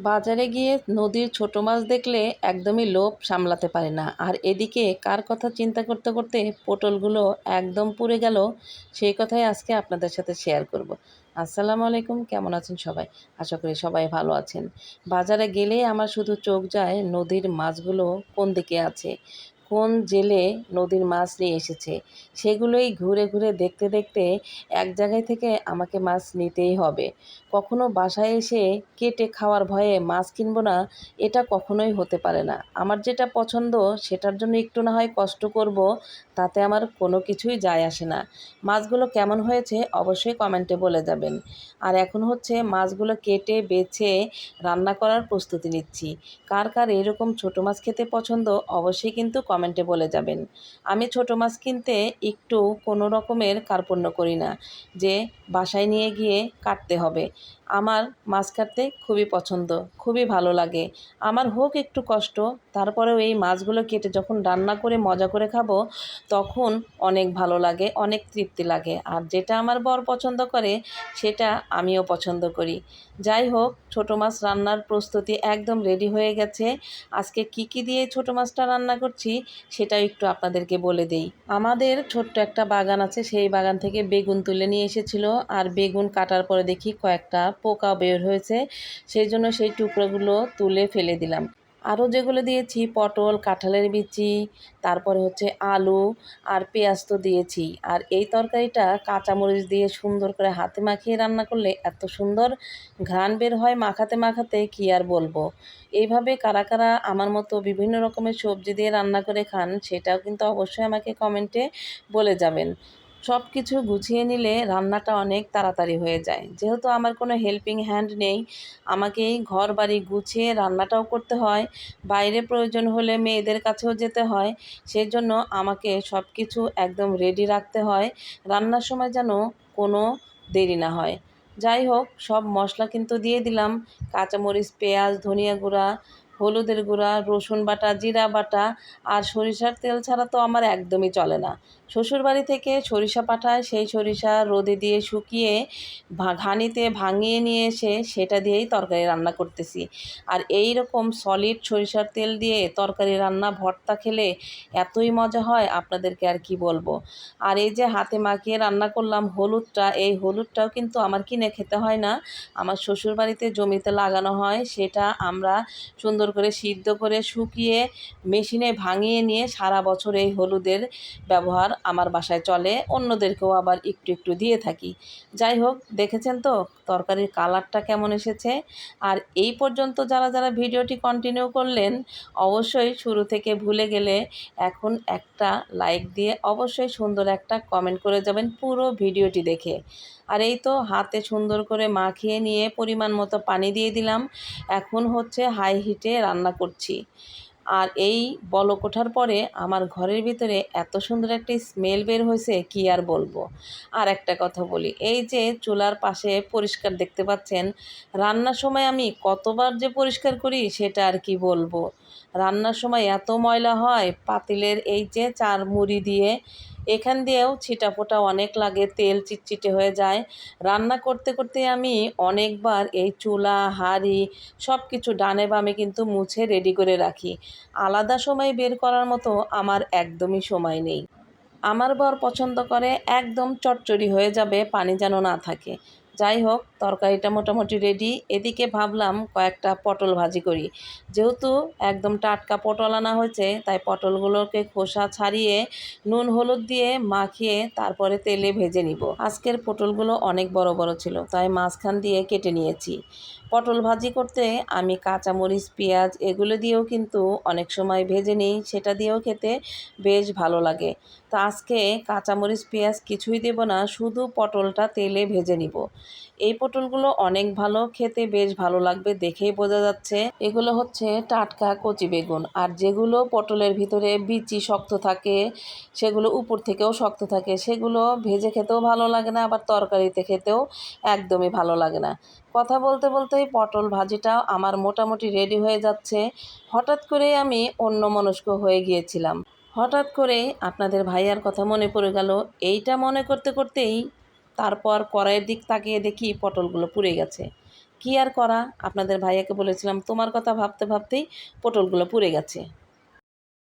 বাজারে গিয়ে নদীর ছোট মাছ দেখলে একদমই লোভ সামলাতে পারি না। আর এদিকে কার কথা চিন্তা করতে করতে পটলগুলো একদম পুড়ে গেল, সেই কথাই আজকে আপনাদের সাথে শেয়ার করব। আসসালামু আলাইকুম, কেমন আছেন সবাই? আশা করি সবাই ভালো আছেন। বাজারে গেলে আমার শুধু চোখ যায় নদীর মাছগুলো কোন দিকে আছে, কোন জেলে নদীর মাছ নিয়ে এসেছে, সেগুলোই ঘুরে ঘুরে দেখতে দেখতে এক জায়গায় থেকে আমাকে মাছ নিতেই হবে। কখনো বাসায় এসে কেটে খাওয়ার ভয়ে মাছ কিনবো না, এটা কখনোই হতে পারে না। আমার যেটা পছন্দ সেটার জন্য একটু না হয় কষ্ট করব, তাতে আমার কোনো কিছুই যায় আসে না। মাছগুলো কেমন হয়েছে অবশ্যই কমেন্টে বলে যাবেন। আর এখন হচ্ছে মাছগুলো কেটে বেছে রান্না করার প্রস্তুতি নিচ্ছি। কার কার এরকম ছোট মাছ খেতে পছন্দ অবশ্যই কিন্তু কমেন্টে বলে যাবেন। আমি ছোট মাছ কিনতে একটু কোনো রকমের কার্পণ্য করি না যে বাসায় নিয়ে গিয়ে কাটতে হবে। আমার মাছ কাটতে খুবই পছন্দ, খুবই ভালো লাগে। আমার হোক একটু কষ্ট, তারপরেও এই মাছগুলো কেটে যখন রান্না করে মজা করে খাবো, তখন অনেক ভালো লাগে, অনেক তৃপ্তি লাগে। আর যেটা আমার বর পছন্দ করে সেটা আমিও পছন্দ করি। যাই হোক, ছোটো মাছ রান্নার প্রস্তুতি একদম রেডি হয়ে গেছে। আজকে কি কি দিয়ে ছোটো মাছটা রান্না করছি সেটাও একটু আপনাদেরকে বলে দেই। আমাদের ছোট্ট একটা বাগান আছে, সেই বাগান থেকে বেগুন তুলে নিয়ে এসেছিল। আর বেগুন কাটার পরে দেখি কয়েকটা পোকা বের হয়েছে, সেই জন্য সেই টুকরোগুলো তুলে ফেলে দিলাম। আরও যেগুলো দিয়েছি পটল, কাঁঠালের বিচি, তারপরে হচ্ছে আলু আর পেঁয়াজ তো দিয়েছি। আর এই তরকারিটা কাঁচামরিচ দিয়ে সুন্দর করে হাতে মাখিয়ে রান্না করলে এত সুন্দর ঘ্রাণ বের হয়, মাখাতে মাখাতে কি আর বলবো। এইভাবে কারা কারা আমার মতো বিভিন্ন রকমের সবজি দিয়ে রান্না করে খান সেটাও কিন্তু অবশ্যই আমাকে কমেন্টে বলে যাবেন। সব কিছু গুছিয়ে নিলে রান্নাটা অনেক তাড়াতাড়ি হয়ে যায়। যেহেতু আমার কোনো হেল্পিং হ্যান্ড নেই, আমাকেই ঘর বাড়ি গুছিয়ে রান্নাটাও করতে হয়, বাইরে প্রয়োজন হলে মেয়েদের কাছেও যেতে হয়, সেজন্য আমাকে সব কিছু একদম রেডি রাখতে হয়, রান্নার সময় যেন কোনো দেরি না হয়। যাই হোক, সব মশলা কিন্তু দিয়ে দিলাম। কাঁচামরিচ, পেঁয়াজ, ধনিয়া গুঁড়া, হলুদের গুঁড়া, রসুন বাটা, জিরা বাটা। আর সরিষার তেল ছাড়া তো আমার একদমই চলে না। শ্বশুরবাড়ি থেকে সরিষা পাঠায়, সেই সরিষা রোদে দিয়ে শুকিয়ে ঘানিতে ভাঙিয়ে নিয়ে এসে সেটা দিয়েই তরকারি রান্না করতেছি। আর এই রকম সলিড সরিষার তেল দিয়ে তরকারি রান্না, ভর্তা খেলে এতই মজা হয় আপনাদেরকে আর কি বলবো। আর এই যে হাতে মাখিয়ে রান্না করলাম হলুদটা, এই হলুদটাও কিন্তু আমার কিনে খেতে হয় না, আমার শ্বশুরবাড়িতে জমিতে লাগানো হয়। সেটা আমরা সুন্দর করে সিদ্ধ করে শুকিয়ে মেশিনে ভাঙিয়ে নিয়ে সারা বছর এই হলুদের ব্যবহার আমার বাসায় চলে, অন্যদেরকেও আবার একটু একটু দিয়ে থাকি। যাই হোক, দেখেছেন তো তরকারির কালারটা কেমন এসেছে। আর এই পর্যন্ত যারা যারা ভিডিওটি কন্টিনিউ করলেন, অবশ্যই শুরু থেকে ভুলে গেলে এখন একটা লাইক দিয়ে অবশ্যই সুন্দর একটা কমেন্ট করে যাবেন পুরো ভিডিওটি দেখে। আর এই তো হাতে সুন্দর করে মাখিয়ে নিয়ে পরিমাণ মতো পানি দিয়ে দিলাম। এখন হচ্ছে হাই হিটে রান্না করছি। আর এই বলক ওঠার পরে আমার ঘরের ভিতরে এত সুন্দর একটা স্মেল বের হয়েছে কি আর বলবো। আর একটা কথা বলি, এই যে চুলার পাশে পরিষ্কার দেখতে পাচ্ছেন, রান্নার সময় আমি কতবার যে পরিষ্কার করি সেটা আর কি বলবো। রান্নার সময় এত ময়লা হয়, পাতিলের এই যে চার মুড়ি দিয়ে এখান দিয়েও ছিটাফোঁটা অনেক লাগে, তেল চিটচিটে হয়ে যায়। রান্না করতে করতে আমি অনেকবার এই চুলা, হাঁড়ি সব কিছু ডানে বামে কিন্তু মুছে রেডি করে রাখি। আলাদা সময় বের করার মতো আমার একদমই সময় নেই। আমার বর পছন্দ করে একদম চটচড়ি হয়ে যাবে, পানি যেন না থাকে। যাই হোক, তরকারিটা মোটামুটি রেডি। এদিকে ভাবলাম কয়েকটা পটল ভাজি করি। যেহেতু একদম টাটকা পটল আনা হয়েছে, তাই পটলগুলোকে খোসা ছাড়িয়ে নুন হলুদ দিয়ে মাখিয়ে তারপরে তেলে ভেজে নিব। আজকের পটলগুলো অনেক বড় বড় ছিল, তাই মাঝখান দিয়ে কেটে নিয়েছি। পটল ভাজি করতে আমি কাঁচামরিচ, পেঁয়াজ এগুলো দিয়েও কিন্তু অনেক সময় ভেজে নিই, সেটা দিয়েও খেতে বেশ ভালো লাগে। তো আজকে কাঁচামরিচ, পেঁয়াজ কিছুই দেব না, শুধু পটলটা তেলে ভেজে নিব। এই পটলগুলো অনেক ভালো খেতে, বেশ ভালো লাগবে, দেখেই বোঝা যাচ্ছে এগুলো হচ্ছে টাটকা কচি বেগুন। আর যেগুলো পটলের ভিতরে বিচি শক্ত থাকে, সেগুলো উপর থেকেও শক্ত থাকে, সেগুলো ভেজে খেতেও ভালো লাগে না, আবার তরকারিতে খেতেও একদমই ভালো লাগে না। কথা বলতে বলতেই পটল ভাজিটা আমার মোটামুটি রেডি হয়ে যাচ্ছে। হঠাৎ করেই আমি অন্যমনস্ক হয়ে গিয়েছিলাম। হঠাৎ করে আপনাদের ভাইয়ার কথা মনে পড়ে গেল। এইটা মনে করতে করতেই তারপর কড়াইয়ের দিক তাকিয়ে দেখি পটলগুলো পুড়ে গেছে। কী আর করা, আপনাদের ভাইয়াকে বলেছিলাম তোমার কথা ভাবতে ভাবতেই পটলগুলো পুড়ে গেছে।